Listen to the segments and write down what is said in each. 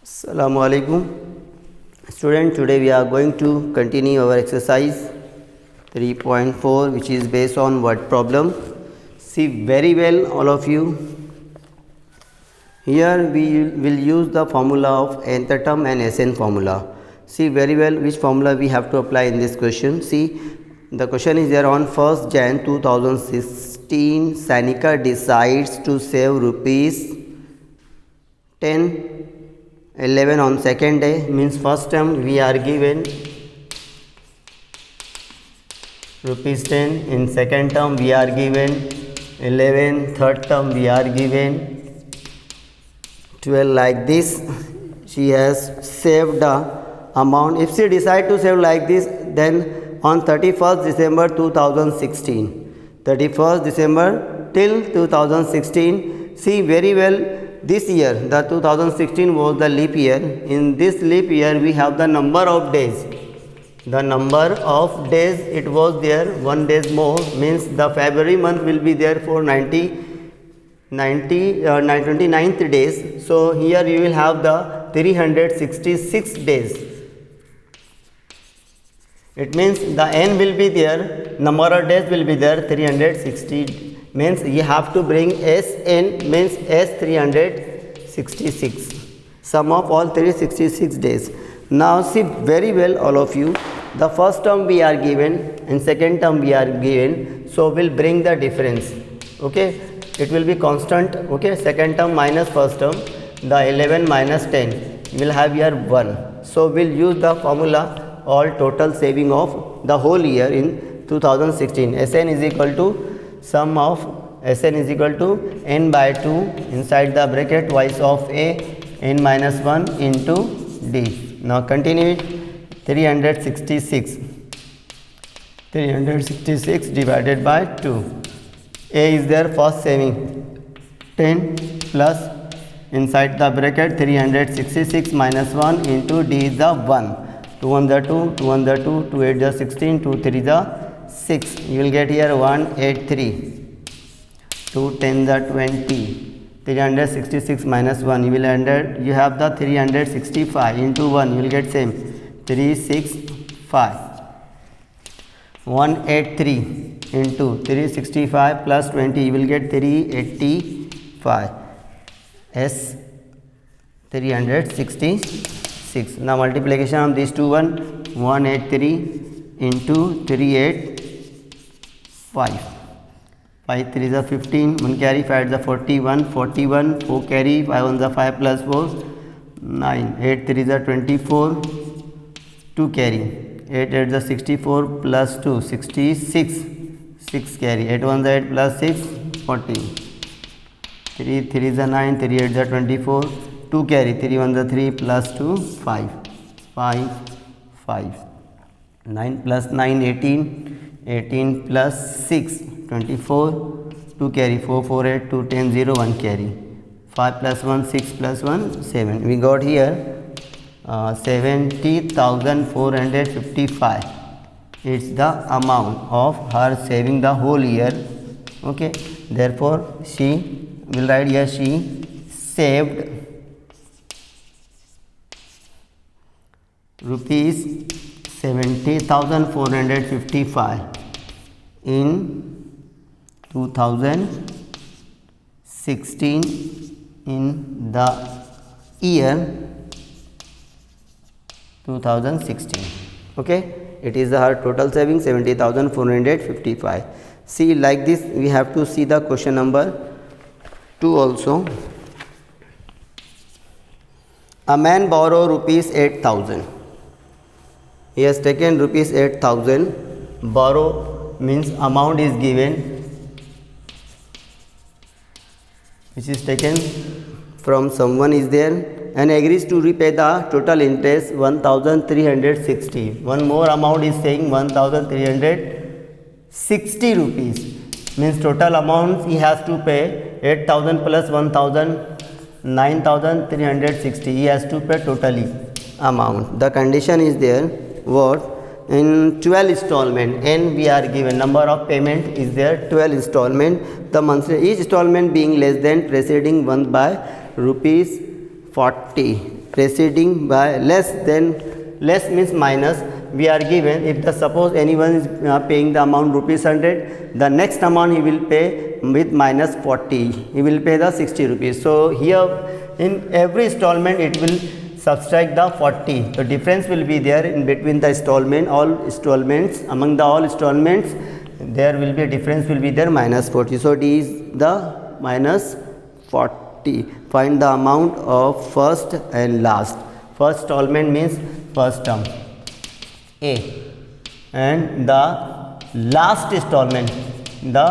Assalamu alaikum. Student, today we are going to continue our exercise 3.4, which is based on word problem. See very well all of you. Here we will use the formula of nth term and Sn formula. See very well which formula we have to apply in this question. See, the question is there on 1st Jan 2016, Sanika decides to save rupees 10 11 on second day, means first term we are given rupees 10, in second term we are given 11, third term we are given 12. Like this she has saved the amount. If she decide to save like this, then on 31st December 2016, 31st December till 2016, see very well, this year the 2016 was the leap year. In this leap year we have the number of days. The number of days it was there 1 day more, means the February month will be there for 29th days. So here you will have the 366 days. It means the n will be there, number of days will be there 360, means you have to bring Sn, means S366, sum of all 366 days. Now see very well all of you, the first term we are given and second term we are given, so we'll bring the difference. Okay, it will be constant. Okay, second term minus first term, the 11 minus 10 will have here 1. So we'll use the formula all total saving of the whole year in 2016. Sn is equal to sum of Sn is equal to n by 2 inside the bracket twice of a n minus 1 into d. Now continue it. 366 divided by 2. A is there, first saving 10 plus inside the bracket 366 minus 1 into d is the 1. 2 1 the 2, 2 1 the 2, 2 8 the 16, 2 3 the 6. You will get here 183. 2 10 the 20. 366 minus 1, you will you have the 365 into 1, you will get same 365. 183 into 365 plus 20, you will get 385. S 366. Now multiplication of these two, 183 into 385. 5 3 is a 15, 1 carry, 5 is a 41, 41, 4 carry, 5 1 is a 5 plus 4, 9, 8 3 is a 24, 2 carry, 8 8 is a 64 plus 2, 66, 6 carry, 8 1 is a 8 plus 6, 14, 3 3 is a 9, 3 8 is a 24, 2 carry, 3 1 is a 3 plus 2, 5, 5, 5, 9 plus 9, 18, 18 plus 6, 24, 2 carry, 4 4 8, 2 10 0, 1 carry, 5 plus 1 6 plus 1 7. We got here 70,455. It's the amount of her saving the whole year. Okay, therefore she will write here, she saved rupees 70,455 in 2016 in the year 2016. Okay, it is her total saving 70,455. See, like this we have to see the question number 2 also. A man borrow rupees 8,000. He has taken rupees 8,000. Borrow means amount is given which is taken from someone is there, and agrees to repay the total interest 1,360. One more amount is saying 1,360 rupees, means total amount he has to pay 8,000 plus 1,000, 9,360. He has to pay totally amount. The condition is there, what? In 12 installment, n we are given, number of payment is there 12 installment, the monthly each installment being less than preceding one by rupees 40. preceding by less means minus. We are given, if the suppose anyone is paying the amount rupees 100, the next amount he will pay with minus 40, he will pay the 60 rupees. So here in every installment it will subtract the 40. The difference will be there in between the installment, all installments, among the all installments there will be a difference will be there minus 40. So D is the minus 40. Find the amount of first and last. First installment means first term A, and the last installment, the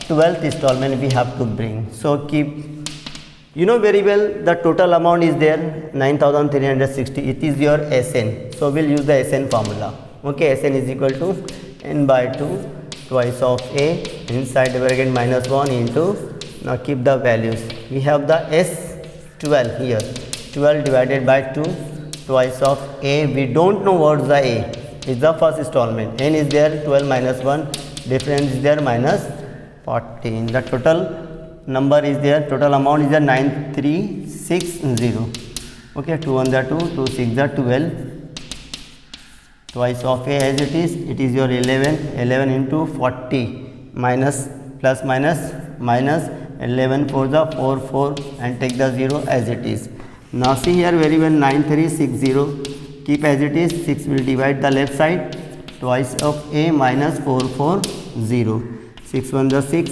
12th installment we have to bring. So keep, you know very well the total amount is there 9360. It is your SN. So we'll use the SN formula. Okay, SN is equal to n by 2 twice of A inside the bracket minus 1 into, now keep the values. We have the S12 here, 12 divided by 2 twice of A. We don't know what's the A. Is the first installment. N is there, 12 minus 1, difference is there minus 14. The total number is there, total amount is there 9360. Okay, 2 on the 2, 2 6 the 12, twice of A as it is your 11 into 40 minus plus minus 11 for the 4 and take the 0 as it is. Now see here very well, 9360. Keep as it is, 6 will divide the left side, twice of A minus 440. 6 1 the 6,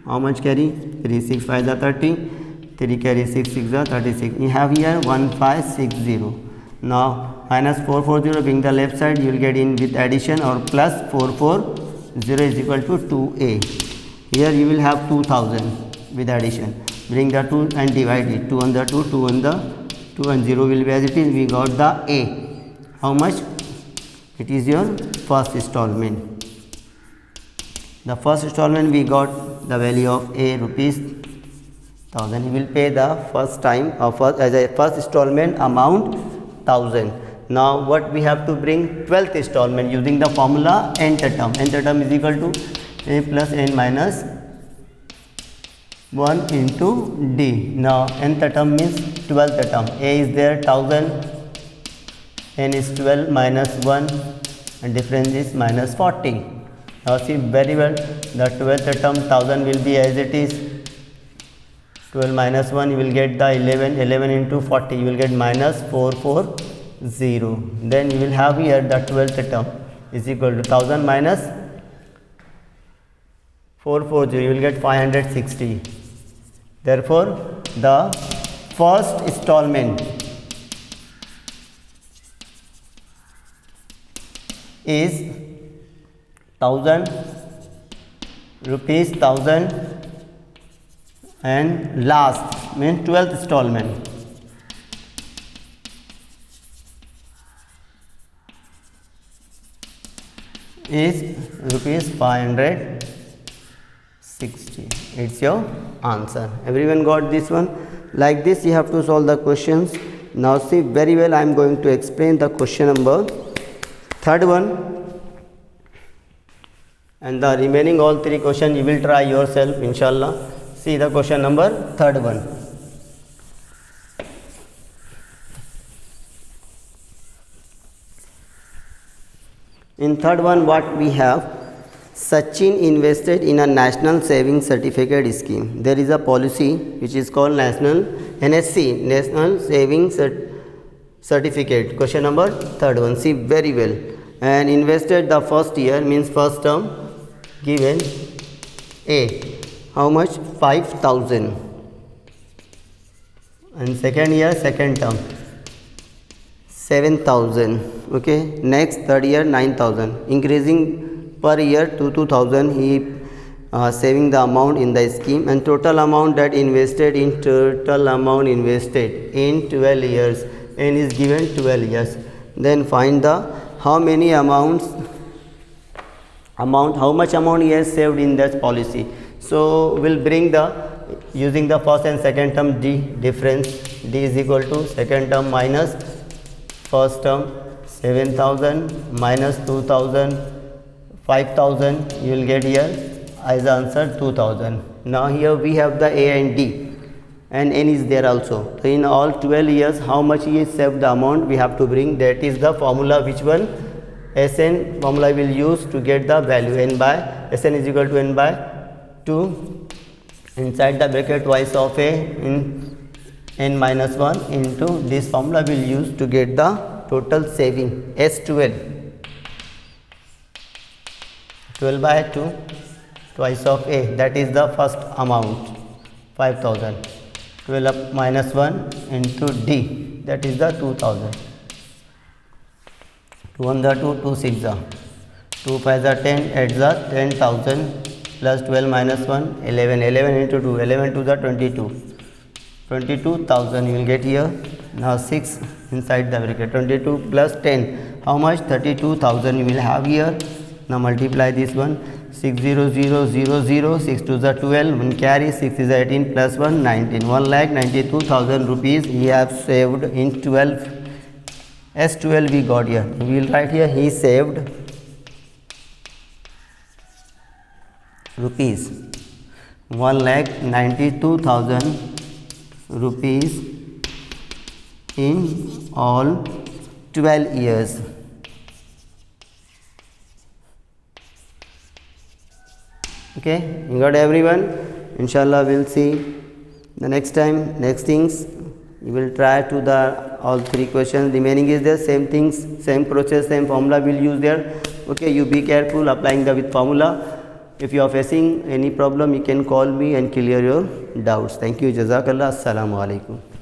how much carry? 3 6 5 the 30, 3 carry 6 6 the 36. We have here 1560. Now minus 440 being the left side, you will get in with addition or plus 440 is equal to 2A. Here you will have 2000 with addition. Bring the 2 and divide it. 2 on the 2, 2 on the 2 and 0 will be as it is. We got the A. How much? It is your first installment. The first installment we got the value of A rupees 1000. He will pay the first time of as a first installment amount 1000. Now what we have to bring? 12th installment using the formula nth term. Nth term is equal to A plus n minus 1 into D. Now nth term means 12th term. A is there 1000, n is 12 minus 1 and difference is minus 40. Now see very well, the 12th term 1000 will be as it is. 12 minus 1 you will get the 11 into 40 you will get minus 440. Then you will have here the 12th term is equal to 1000 minus 440, you will get 560. Therefore the first installment is 1000 rupees 1000 and last means 12th installment is rupees 560. It's your answer. Everyone got this one? Like this you have to solve the questions. Now see very well, I am going to explain the question number third one, and the remaining all three questions you will try yourself inshallah. See the question number third one. In third one what we have, Sachin invested in a national savings certificate scheme. There is a policy which is called NSC, National Savings Certificate. Question number third one. See very well. And invested the first year means first term given A. How much? 5000. And second year second term 7000. Okay. Next third year 9000. Increasing per year to 2000 he saving the amount in the scheme, and total amount that invested in 12 years, and is given 12 years. Then find the how much amount he has saved in that policy. So we'll bring the using the first and second term D difference. D is equal to second term minus first term 7000 minus 2000 5000, you will get here as answer 2000. Now here we have the A and D, and n is there also. So in all 12 years how much he is saved, the amount we have to bring, that is the formula. Which one? Sn formula will use to get the value. N by Sn is equal to n by 2 inside the bracket twice of a in n minus 1 into this formula will use to get the total saving. S12 12 by 2 twice of a, that is the first amount 5000. 12 up minus 1 into d, that is the 2000. 2 on the 2, 2 6 are 2 5 are 10, adds the 10,000 plus 12 minus 1 11, 11 into 2, 11 to the 22, 22,000 you will get here. Now 6 inside the bracket, 22 plus 10, how much? 32,000 you will have here. Now multiply this one, 6 0 0 0 0, 6 to the 12, 1 carry, 6 is 18 plus 1 19, 1,92,000 rupees he have saved in 12. S12 we got here. We will write here he saved rupees 1,92,000 rupees in all 12 years. Okay, you got everyone? Inshallah we'll see the next time. Next things you will try to the all 3 questions. Remaining is the same things, same process, same formula will use there. Okay, you be careful applying the with formula. If you are facing any problem you can call me and clear your doubts. Thank you. Jazakallah. Assalamu alaikum.